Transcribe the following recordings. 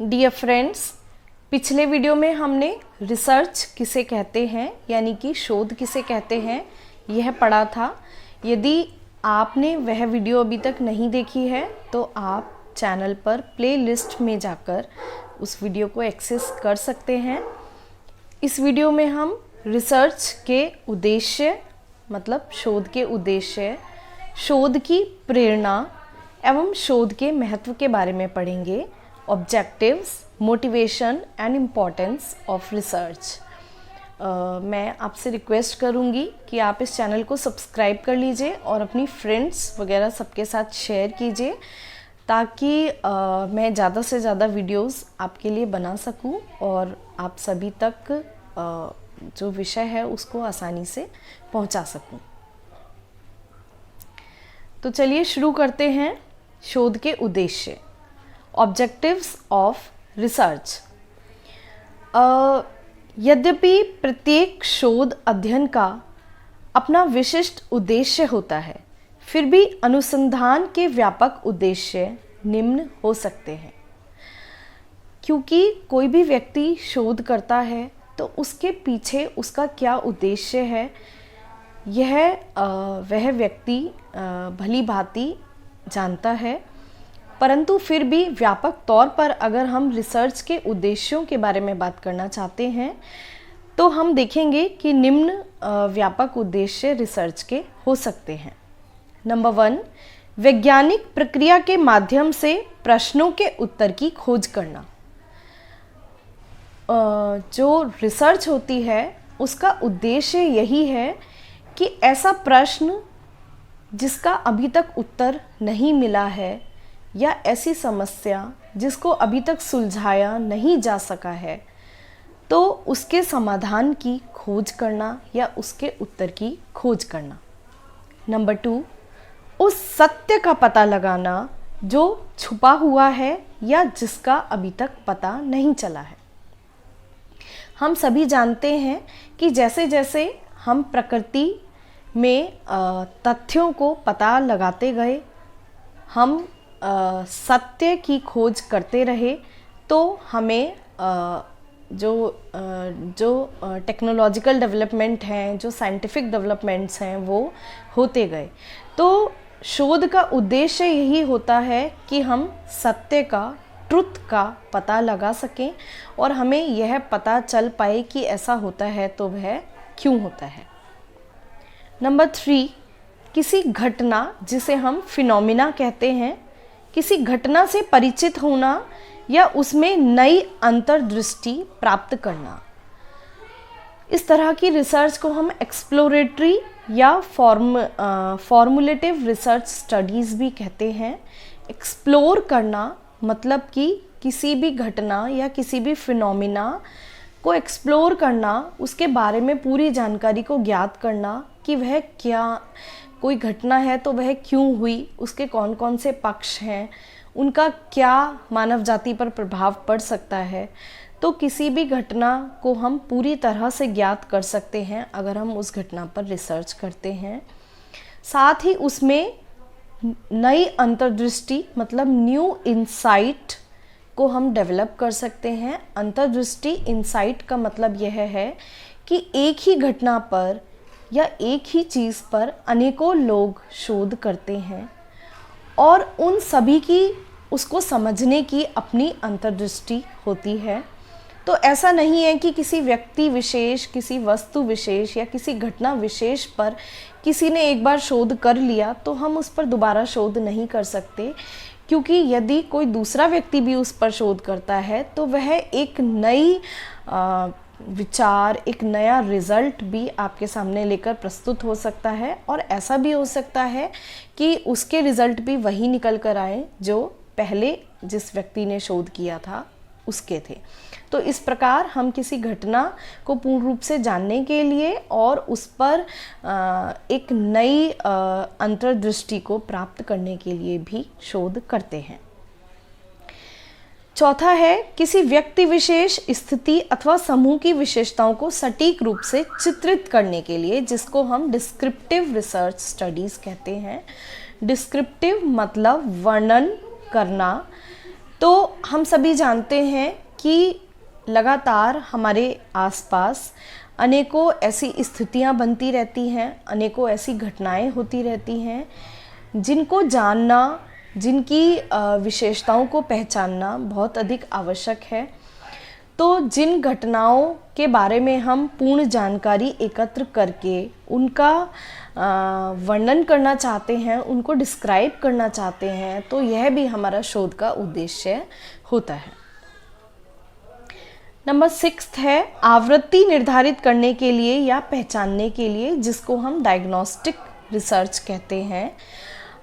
Dear friends, पिछले video में हमने रिसर्च किसे कहते हैं यानी कि शोध किसे कहते हैं यह पढ़ा था। यदि आपने वह वीडियो अभी तक नहीं देखी है तो आप चैनल पर प्लेलिस्ट में जाकर उस वीडियो को एक्सेस कर सकते हैं। इस वीडियो में हम रिसर्च के उद्देश्य मतलब शोध के उद्देश्य, शोध की प्रेरणा एवं शोध के महत्व के बारे में पढ़ेंगे। Objectives, motivation and importance of research. मैं आपसे रिक्वेस्ट करूंगी कि आप इस चैनल को सब्सक्राइब कर लीजिए और अपनी फ्रेंड्स वगैरह सबके साथ शेयर कीजिए ताकि मैं ज़्यादा से ज़्यादा वीडियोस आपके लिए बना सकूं और आप सभी तक जो विषय है उसको आसानी से पहुंचा सकूं। तो चलिए शुरू करते हैं। शोध के उद्देश्य, ऑब्जेक्टिव्स ऑफ रिसर्च। यद्यपि प्रत्येक शोध अध्ययन का अपना विशिष्ट उद्देश्य होता है, फिर भी अनुसंधान के व्यापक उद्देश्य निम्न हो सकते हैं। क्योंकि कोई भी व्यक्ति शोध करता है तो उसके पीछे उसका क्या उद्देश्य है यह वह व्यक्ति भली भांति जानता है। परंतु फिर भी व्यापक तौर पर अगर हम रिसर्च के उद्देश्यों के बारे में बात करना चाहते हैं तो हम देखेंगे कि निम्न व्यापक उद्देश्य रिसर्च के हो सकते हैं। नंबर 1, वैज्ञानिक प्रक्रिया के माध्यम से प्रश्नों के उत्तर की खोज करना। जो रिसर्च होती है उसका उद्देश्य यही है कि ऐसा प्रश्न जिसका अभी तक उत्तर नहीं मिला है या ऐसी समस्या जिसको अभी तक सुलझाया नहीं जा सका है तो उसके समाधान की खोज करना या उसके उत्तर की खोज करना। नंबर 2, उस सत्य का पता लगाना जो छुपा हुआ है या जिसका अभी तक पता नहीं चला है। हम सभी जानते हैं कि जैसे जैसे हम प्रकृति में तथ्यों को पता लगाते गए, हम सत्य की खोज करते रहे तो हमें जो टेक्नोलॉजिकल डेवलपमेंट हैं, जो साइंटिफिक डेवलपमेंट्स हैं वो होते गए। तो शोध का उद्देश्य यही होता है कि हम सत्य का, ट्रुथ का पता लगा सकें और हमें यह पता चल पाए कि ऐसा होता है तो वह क्यों होता है। नंबर 3, किसी घटना जिसे हम फिनोमिना कहते हैं, किसी घटना से परिचित होना या उसमें नई अंतर्दृष्टि प्राप्त करना। इस तरह की रिसर्च को हम एक्सप्लोरेटरी या फॉर्मुलेटिव रिसर्च स्टडीज़ भी कहते हैं। एक्सप्लोर करना मतलब कि किसी भी घटना या किसी भी फिनोमिना को एक्सप्लोर करना, उसके बारे में पूरी जानकारी को ज्ञात करना कि वह क्या, कोई घटना है तो वह क्यों हुई, उसके कौन कौन से पक्ष हैं, उनका क्या मानव जाति पर प्रभाव पड़ सकता है। तो किसी भी घटना को हम पूरी तरह से ज्ञात कर सकते हैं अगर हम उस घटना पर रिसर्च करते हैं। साथ ही उसमें नई अंतर्दृष्टि मतलब न्यू इंसाइट को हम डेवलप कर सकते हैं। अंतर्दृष्टि, इंसाइट का मतलब यह है कि एक ही घटना पर या एक ही चीज़ पर अनेकों लोग शोध करते हैं और उन सभी की उसको समझने की अपनी अंतर्दृष्टि होती है। तो ऐसा नहीं है कि किसी व्यक्ति विशेष, किसी वस्तु विशेष या किसी घटना विशेष पर किसी ने एक बार शोध कर लिया तो हम उस पर दोबारा शोध नहीं कर सकते, क्योंकि यदि कोई दूसरा व्यक्ति भी उस पर शोध करता है तो वह एक नई विचार, एक नया रिजल्ट भी आपके सामने लेकर प्रस्तुत हो सकता है। और ऐसा भी हो सकता है कि उसके रिजल्ट भी वही निकल कर आए जो पहले जिस व्यक्ति ने शोध किया था उसके थे। तो इस प्रकार हम किसी घटना को पूर्ण रूप से जानने के लिए और उस पर एक नई अंतर्दृष्टि को प्राप्त करने के लिए भी शोध करते हैं। चौथा है, किसी व्यक्ति विशेष, स्थिति अथवा समूह की विशेषताओं को सटीक रूप से चित्रित करने के लिए, जिसको हम डिस्क्रिप्टिव रिसर्च स्टडीज़ कहते हैं। डिस्क्रिप्टिव मतलब वर्णन करना, तो हम सभी जानते हैं कि लगातार हमारे आसपास अनेकों ऐसी स्थितियां बनती रहती हैं, अनेकों ऐसी घटनाएं होती रहती हैं जिनको जानना, जिनकी विशेषताओं को पहचानना बहुत अधिक आवश्यक है। तो जिन घटनाओं के बारे में हम पूर्ण जानकारी एकत्र करके उनका वर्णन करना चाहते हैं, उनको डिस्क्राइब करना चाहते हैं, तो यह भी हमारा शोध का उद्देश्य होता है। नंबर 6 है आवृत्ति निर्धारित करने के लिए या पहचानने के लिए, जिसको हम डायग्नोस्टिक रिसर्च कहते हैं।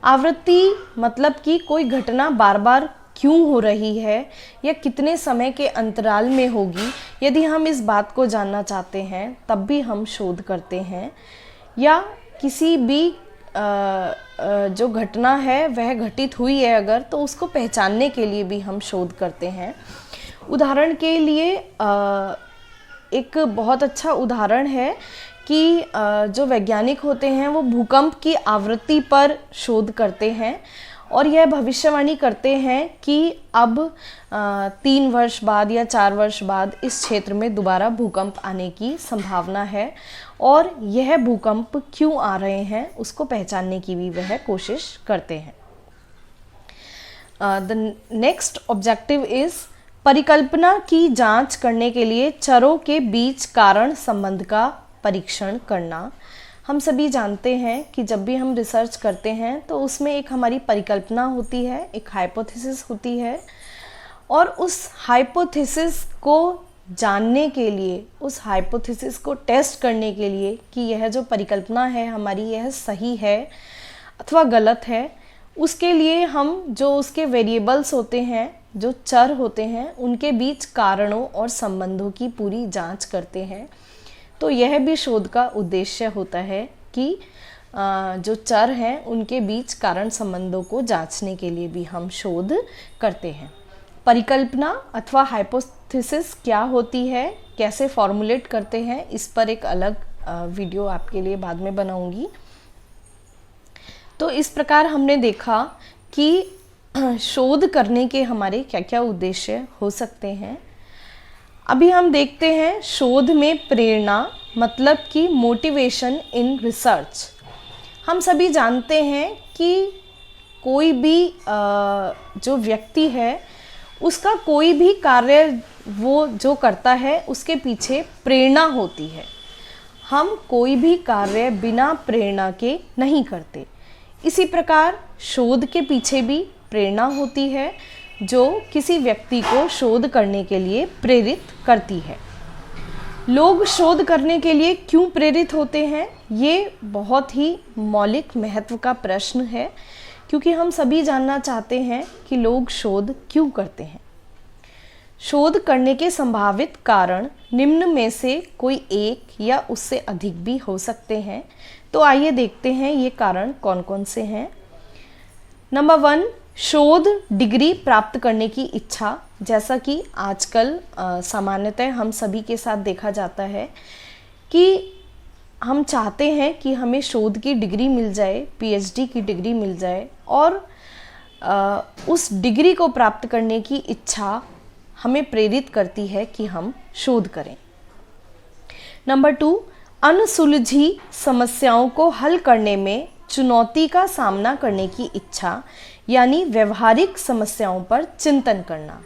आवृत्ति मतलब कि कोई घटना बार बार क्यों हो रही है या कितने समय के अंतराल में होगी। यदि हम इस बात को जानना चाहते हैं तब भी हम शोध करते हैं, या किसी भी जो घटना है वह घटित हुई है अगर, तो उसको पहचानने के लिए भी हम शोध करते हैं। उदाहरण के लिए एक बहुत अच्छा उदाहरण है कि जो वैज्ञानिक होते हैं वो भूकंप की आवृत्ति पर शोध करते हैं और यह भविष्यवाणी करते हैं कि अब 3 वर्ष बाद या 4 वर्ष बाद इस क्षेत्र में दोबारा भूकंप आने की संभावना है, और यह भूकंप क्यों आ रहे हैं उसको पहचानने की भी वह कोशिश करते हैं। द नेक्स्ट ऑब्जेक्टिव इज परिकल्पना की जांच करने के लिए चरों के बीच कारण संबंध का परीक्षण करना। हम सभी जानते हैं कि जब भी हम रिसर्च करते हैं तो उसमें एक हमारी परिकल्पना होती है, एक हाइपोथेसिस होती है, और उस हाइपोथेसिस को जानने के लिए, उस हाइपोथेसिस को टेस्ट करने के लिए कि यह जो परिकल्पना है हमारी यह सही है अथवा गलत है, उसके लिए हम जो उसके वेरिएबल्स होते हैं, जो चर होते हैं, उनके बीच कारणों और संबंधों की पूरी जांच करते हैं। तो यह भी शोध का उद्देश्य होता है कि जो चर हैं उनके बीच कारण संबंधों को जांचने के लिए भी हम शोध करते हैं। परिकल्पना अथवा हाइपोथेसिस क्या होती है, कैसे फॉर्मुलेट करते हैं, इस पर एक अलग वीडियो आपके लिए बाद में बनाऊंगी। तो इस प्रकार हमने देखा कि शोध करने के हमारे क्या क्या उद्देश्य हो सकते हैं। अभी हम देखते हैं शोध में प्रेरणा, मतलब कि मोटिवेशन इन रिसर्च। हम सभी जानते हैं कि कोई भी जो व्यक्ति है उसका कोई भी कार्य वो जो करता है उसके पीछे प्रेरणा होती है। हम कोई भी कार्य बिना प्रेरणा के नहीं करते। इसी प्रकार शोध के पीछे भी प्रेरणा होती है जो किसी व्यक्ति को शोध करने के लिए प्रेरित करती है। लोग शोध करने के लिए क्यों प्रेरित होते हैं, ये बहुत ही मौलिक महत्व का प्रश्न है, क्योंकि हम सभी जानना चाहते हैं कि लोग शोध क्यों करते हैं। शोध करने के संभावित कारण निम्न में से कोई एक या उससे अधिक भी हो सकते हैं। तो आइए देखते हैं ये कारण कौन कौन से हैं। नंबर 1, शोध डिग्री प्राप्त करने की इच्छा। जैसा कि आजकल सामान्यतः हम सभी के साथ देखा जाता है कि हम चाहते हैं कि हमें शोध की डिग्री मिल जाए, पीएचडी की डिग्री मिल जाए, और उस डिग्री को प्राप्त करने की इच्छा हमें प्रेरित करती है कि हम शोध करें। नंबर 2, अनसुलझी समस्याओं को हल करने में चुनौती का सामना करने की इच्छा, यानी व्यवहारिक समस्याओं पर चिंतन करना।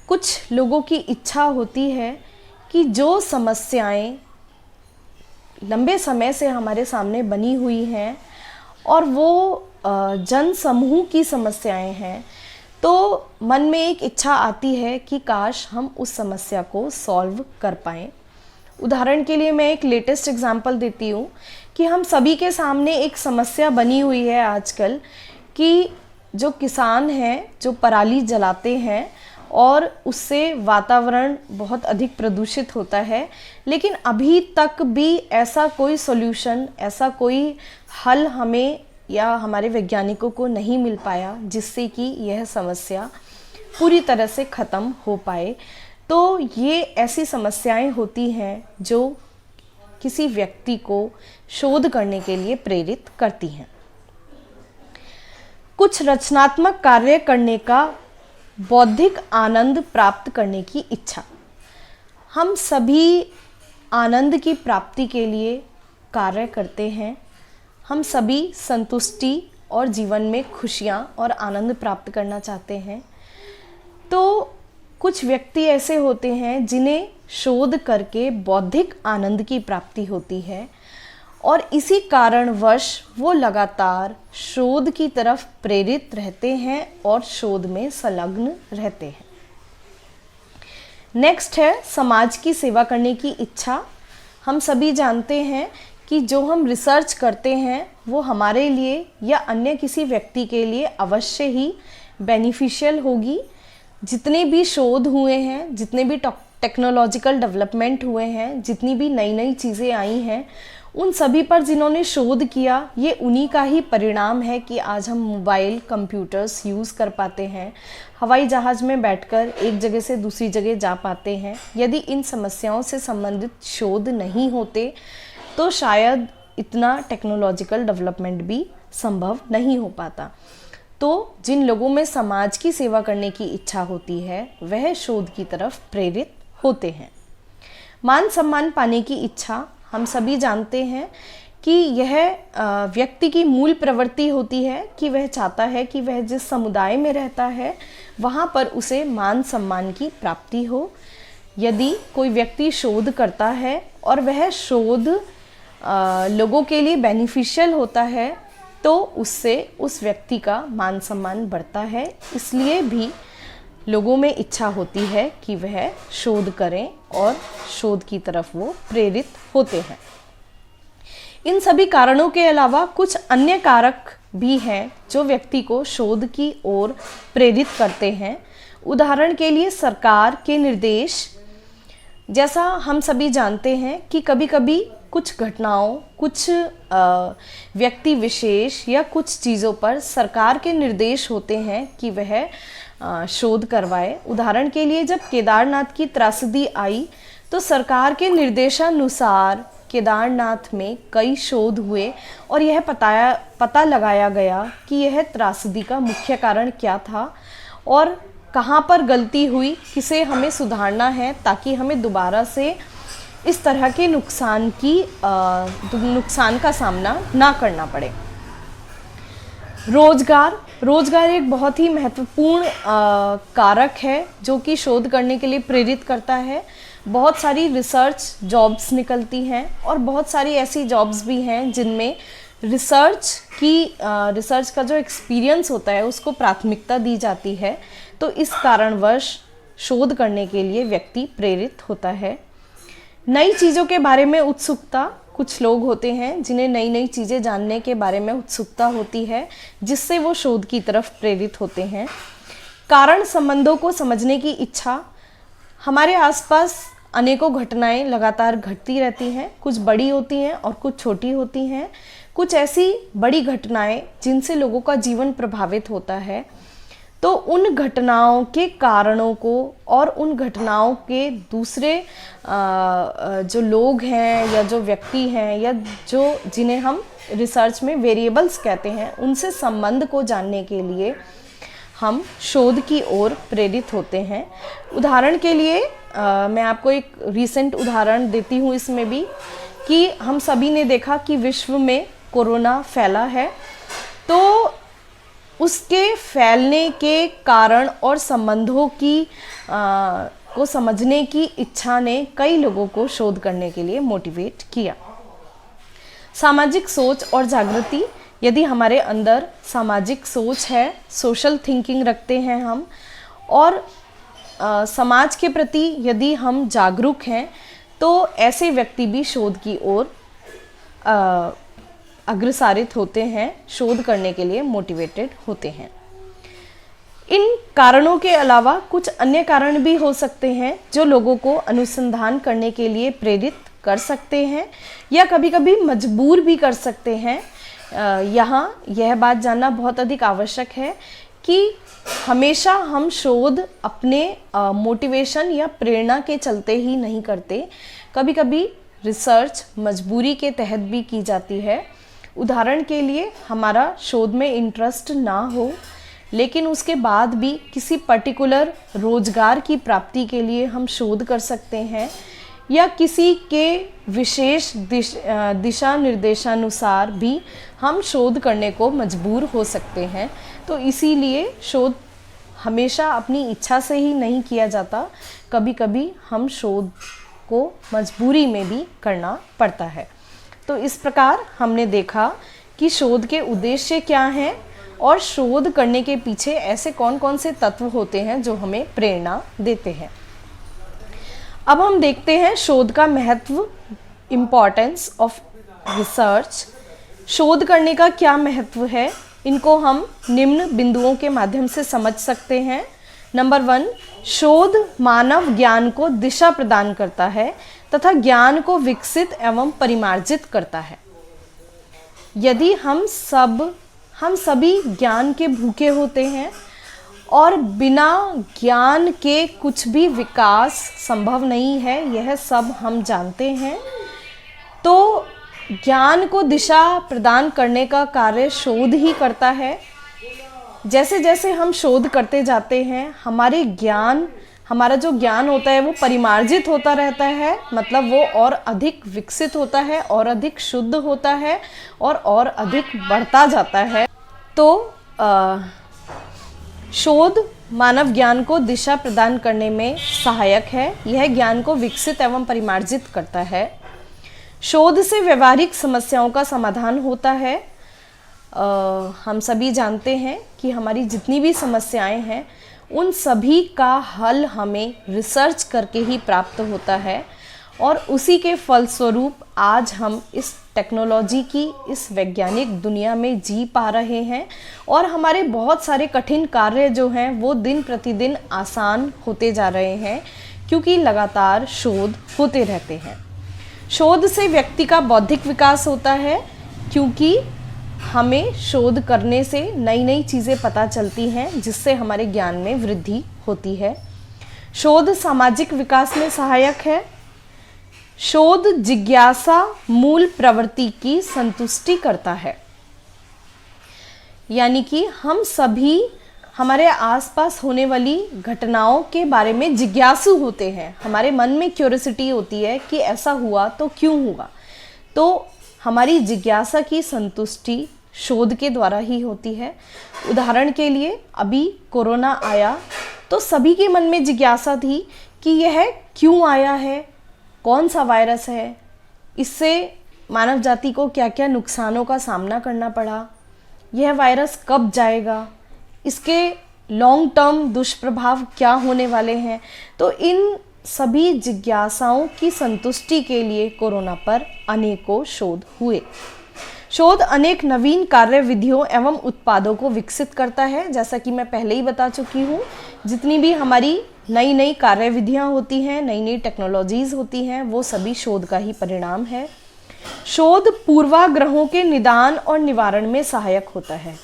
कुछ लोगों की इच्छा होती है कि जो समस्याएं लंबे समय से हमारे सामने बनी हुई हैं और वो जन समूह की समस्याएं हैं, तो मन में एक इच्छा आती है कि काश हम उस समस्या को सॉल्व कर पाएं। उदाहरण के लिए मैं एक लेटेस्ट एग्जांपल देती हूँ कि हम सभी के सामने एक समस्या बनी हुई है आजकल कि जो किसान हैं, जो पराली जलाते हैं और उससे वातावरण बहुत अधिक प्रदूषित होता है, लेकिन अभी तक भी ऐसा कोई सॉल्यूशन, ऐसा कोई हल हमें या हमारे वैज्ञानिकों को नहीं मिल पाया जिससे कि यह समस्या पूरी तरह से ख़त्म हो पाए। तो ये ऐसी समस्याएं होती हैं जो किसी व्यक्ति को शोध करने के लिए प्रेरित करती हैं। कुछ रचनात्मक कार्य करने का बौद्धिक आनंद प्राप्त करने की इच्छा। हम सभी आनंद की प्राप्ति के लिए कार्य करते हैं। हम सभी संतुष्टि और जीवन में खुशियाँ और आनंद प्राप्त करना चाहते हैं। तो कुछ व्यक्ति ऐसे होते हैं जिन्हें शोध करके बौद्धिक आनंद की प्राप्ति होती है और इसी कारणवश वो लगातार शोध की तरफ प्रेरित रहते हैं और शोध में संलग्न रहते हैं। नेक्स्ट है समाज की सेवा करने की इच्छा। हम सभी जानते हैं कि जो हम रिसर्च करते हैं वो हमारे लिए या अन्य किसी व्यक्ति के लिए अवश्य ही बेनिफिशियल होगी। जितने भी शोध हुए हैं, जितने भी टेक्नोलॉजिकल डेवलपमेंट हुए हैं, जितनी भी नई नई चीज़ें आई हैं, उन सभी पर जिन्होंने शोध किया ये उन्हीं का ही परिणाम है कि आज हम मोबाइल कंप्यूटर्स यूज़ कर पाते हैं, हवाई जहाज़ में बैठकर एक जगह से दूसरी जगह जा पाते हैं। यदि इन समस्याओं से संबंधित शोध नहीं होते तो शायद इतना टेक्नोलॉजिकल डेवलपमेंट भी संभव नहीं हो पाता। तो जिन लोगों में समाज की सेवा करने की इच्छा होती है वह शोध की तरफ प्रेरित होते हैं। मान सम्मान पाने की इच्छा। हम सभी जानते हैं कि यह व्यक्ति की मूल प्रवृत्ति होती है कि वह चाहता है कि वह जिस समुदाय में रहता है वहाँ पर उसे मान सम्मान की प्राप्ति हो। यदि कोई व्यक्ति शोध करता है और वह शोध लोगों के लिए बेनिफिशियल होता है तो उससे उस व्यक्ति का मान सम्मान बढ़ता है। इसलिए भी लोगों में इच्छा होती है कि वह शोध करें और शोध की तरफ वो प्रेरित होते हैं। इन सभी कारणों के अलावा कुछ अन्य कारक भी हैं जो व्यक्ति को शोध की ओर प्रेरित करते हैं। उदाहरण के लिए सरकार के निर्देश। जैसा हम सभी जानते हैं कि कभी कभी कुछ घटनाओं, कुछ व्यक्ति विशेष या कुछ चीज़ों पर सरकार के निर्देश होते हैं कि वह शोध करवाए। उदाहरण के लिए जब केदारनाथ की त्रासदी आई तो सरकार के निर्देशानुसार केदारनाथ में कई शोध हुए और यह पता लगाया गया कि यह त्रासदी का मुख्य कारण क्या था और कहाँ पर गलती हुई, किसे हमें सुधारना है ताकि हमें दोबारा से इस तरह के नुकसान का सामना ना करना पड़े। रोजगार एक बहुत ही महत्वपूर्ण कारक है जो कि शोध करने के लिए प्रेरित करता है। बहुत सारी रिसर्च जॉब्स निकलती हैं और बहुत सारी ऐसी जॉब्स भी हैं जिनमें रिसर्च का जो एक्सपीरियंस होता है उसको प्राथमिकता दी जाती है। तो इस कारणवश शोध करने के लिए व्यक्ति प्रेरित होता है। नई चीज़ों के बारे में उत्सुकता। कुछ लोग होते हैं जिन्हें नई नई चीज़ें जानने के बारे में उत्सुकता होती है जिससे वो शोध की तरफ प्रेरित होते हैं। कारण संबंधों को समझने की इच्छा। हमारे आसपास अनेकों घटनाएं लगातार घटती रहती हैं, कुछ बड़ी होती हैं और कुछ छोटी होती हैं। कुछ ऐसी बड़ी घटनाएं जिनसे लोगों का जीवन प्रभावित होता है, तो उन घटनाओं के कारणों को और उन घटनाओं के दूसरे जो लोग हैं या जो व्यक्ति हैं या जो जिन्हें हम रिसर्च में वेरिएबल्स कहते हैं उनसे संबंध को जानने के लिए हम शोध की ओर प्रेरित होते हैं। उदाहरण के लिए मैं आपको एक रीसेंट उदाहरण देती हूँ इसमें भी कि हम सभी ने देखा कि विश्व में कोरोना फैला है, तो उसके फैलने के कारण और संबंधों को समझने की इच्छा ने कई लोगों को शोध करने के लिए मोटिवेट किया। सामाजिक सोच और जागृति। यदि हमारे अंदर सामाजिक सोच है, सोशल थिंकिंग रखते हैं हम और समाज के प्रति यदि हम जागरूक हैं तो ऐसे व्यक्ति भी शोध की ओर अग्रसारित होते हैं, शोध करने के लिए मोटिवेटेड होते हैं। इन कारणों के अलावा कुछ अन्य कारण भी हो सकते हैं जो लोगों को अनुसंधान करने के लिए प्रेरित कर सकते हैं या कभी-कभी मजबूर भी कर सकते हैं। यहाँ यह बात जानना बहुत अधिक आवश्यक है कि हमेशा हम शोध अपने मोटिवेशन या प्रेरणा के चलते ही नहीं करते। कभी-कभी रिसर्च मजबूरी के तहत भी की जाती है। उदाहरण के लिए हमारा शोध में इंटरेस्ट ना हो लेकिन उसके बाद भी किसी पर्टिकुलर रोजगार की प्राप्ति के लिए हम शोध कर सकते हैं, या किसी के विशेष दिशा निर्देशानुसार भी हम शोध करने को मजबूर हो सकते हैं। तो इसीलिए शोध हमेशा अपनी इच्छा से ही नहीं किया जाता, कभी कभी हम शोध को मजबूरी में भी करना पड़ता है। तो इस प्रकार हमने देखा कि शोध के उद्देश्य क्या हैं और शोध करने के पीछे ऐसे कौन कौन से तत्व होते हैं जो हमें प्रेरणा देते हैं। अब हम देखते हैं शोध का महत्व, इम्पॉर्टेंस ऑफ रिसर्च। शोध करने का क्या महत्व है, इनको हम निम्न बिंदुओं के माध्यम से समझ सकते हैं। नंबर 1, शोध मानव ज्ञान को दिशा प्रदान करता है तथा ज्ञान को विकसित एवं परिमार्जित करता है। यदि हम सभी ज्ञान के भूखे होते हैं और बिना ज्ञान के कुछ भी विकास संभव नहीं है, यह सब हम जानते हैं। तो ज्ञान को दिशा प्रदान करने का कार्य शोध ही करता है। जैसे जैसे हम शोध करते जाते हैं, हमारा जो ज्ञान होता है वो परिमार्जित होता रहता है, मतलब वो और अधिक विकसित होता है, और अधिक शुद्ध होता है, और अधिक बढ़ता जाता है। तो शोध मानव ज्ञान को दिशा प्रदान करने में सहायक है। यह ज्ञान को विकसित एवं परिमार्जित करता है। शोध से व्यवहारिक समस्याओं का समाधान होता है। हम सभी जानते हैं कि हमारी जितनी भी समस्याएं हैं उन सभी का हल हमें रिसर्च करके ही प्राप्त होता है, और उसी के फलस्वरूप आज हम इस टेक्नोलॉजी की इस वैज्ञानिक दुनिया में जी पा रहे हैं, और हमारे बहुत सारे कठिन कार्य जो हैं वो दिन प्रतिदिन आसान होते जा रहे हैं, क्योंकि लगातार शोध होते रहते हैं। शोध से व्यक्ति का बौद्धिक विकास होता है, क्योंकि हमें शोध करने से नई नई चीज़ें पता चलती हैं, जिससे हमारे ज्ञान में वृद्धि होती है। शोध सामाजिक विकास में सहायक है। शोध जिज्ञासा मूल प्रवृत्ति की संतुष्टि करता है, यानी कि हम सभी हमारे आसपास होने वाली घटनाओं के बारे में जिज्ञासु होते हैं। हमारे मन में क्यूरियोसिटी होती है कि ऐसा हुआ तो क्यों हुआ। तो हमारी जिज्ञासा की संतुष्टि शोध के द्वारा ही होती है। उदाहरण के लिए अभी कोरोना आया तो सभी के मन में जिज्ञासा थी कि यह क्यों आया है, कौन सा वायरस है, इससे मानव जाति को क्या क्या नुकसानों का सामना करना पड़ा, यह वायरस कब जाएगा, इसके लॉन्ग टर्म दुष्प्रभाव क्या होने वाले हैं। तो इन सभी जिज्ञासाओं की संतुष्टि के लिए कोरोना पर अनेकों शोध हुए। शोध अनेक नवीन कार्य विधियों एवं उत्पादों को विकसित करता है। जैसा कि मैं पहले ही बता चुकी हूँ, जितनी भी हमारी नई नई कार्य विधियाँ होती हैं, नई नई टेक्नोलॉजीज़ होती हैं, वो सभी शोध का ही परिणाम है। शोध पूर्वाग्रहों के निदान और निवारण में सहायक होता है।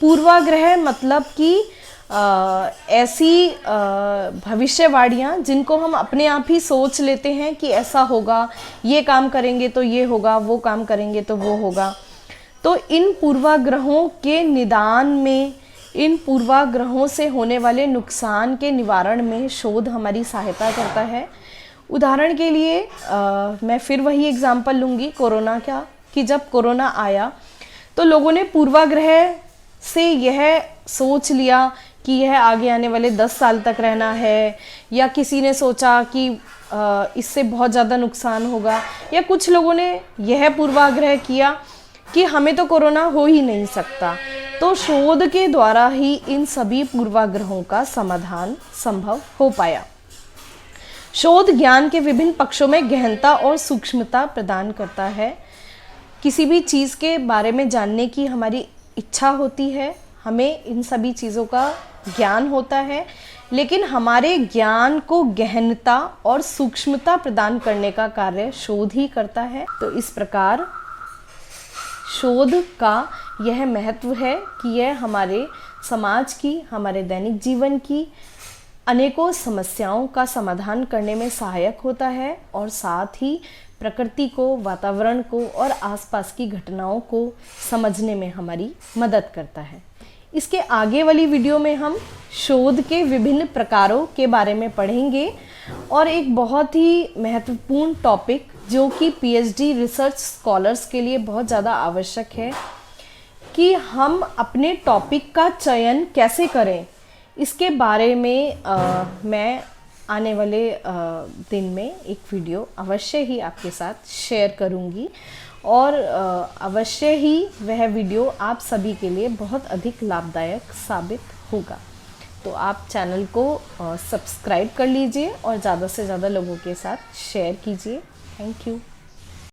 पूर्वाग्रह मतलब कि ऐसी भविष्यवाणियाँ जिनको हम अपने आप ही सोच लेते हैं कि ऐसा होगा, ये काम करेंगे तो ये होगा, वो काम करेंगे तो वो होगा। तो इन पूर्वाग्रहों के निदान में, इन पूर्वाग्रहों से होने वाले नुकसान के निवारण में शोध हमारी सहायता करता है। उदाहरण के लिए मैं फिर वही एग्जाम्पल लूँगी कोरोना का, कि जब कोरोना आया तो लोगों ने पूर्वाग्रह से यह सोच लिया कि यह आगे आने वाले 10 साल तक रहना है, या किसी ने सोचा कि इससे बहुत ज़्यादा नुकसान होगा, या कुछ लोगों ने यह पूर्वाग्रह किया कि हमें तो कोरोना हो ही नहीं सकता। तो शोध के द्वारा ही इन सभी पूर्वाग्रहों का समाधान संभव हो पाया। शोध ज्ञान के विभिन्न पक्षों में गहनता और सूक्ष्मता प्रदान करता है। किसी भी चीज़ के बारे में जानने की हमारी इच्छा होती है, हमें इन सभी चीज़ों का ज्ञान होता है, लेकिन हमारे ज्ञान को गहनता और सूक्ष्मता प्रदान करने का कार्य शोध ही करता है। तो इस प्रकार शोध का यह महत्व है कि यह हमारे समाज की, हमारे दैनिक जीवन की अनेकों समस्याओं का समाधान करने में सहायक होता है, और साथ ही प्रकृति को, वातावरण को और आसपास की घटनाओं को समझने में हमारी मदद करता है। इसके आगे वाली वीडियो में हम शोध के विभिन्न प्रकारों के बारे में पढ़ेंगे और एक बहुत ही महत्वपूर्ण टॉपिक जो कि पीएचडी रिसर्च स्कॉलर्स के लिए बहुत ज़्यादा आवश्यक है कि हम अपने टॉपिक का चयन कैसे करें, इसके बारे में मैं आने वाले दिन में एक वीडियो अवश्य ही आपके साथ शेयर करूंगी और अवश्य ही वह वीडियो आप सभी के लिए बहुत अधिक लाभदायक साबित होगा। तो आप चैनल को सब्सक्राइब कर लीजिए और ज़्यादा से ज़्यादा लोगों के साथ शेयर कीजिए। Thank you.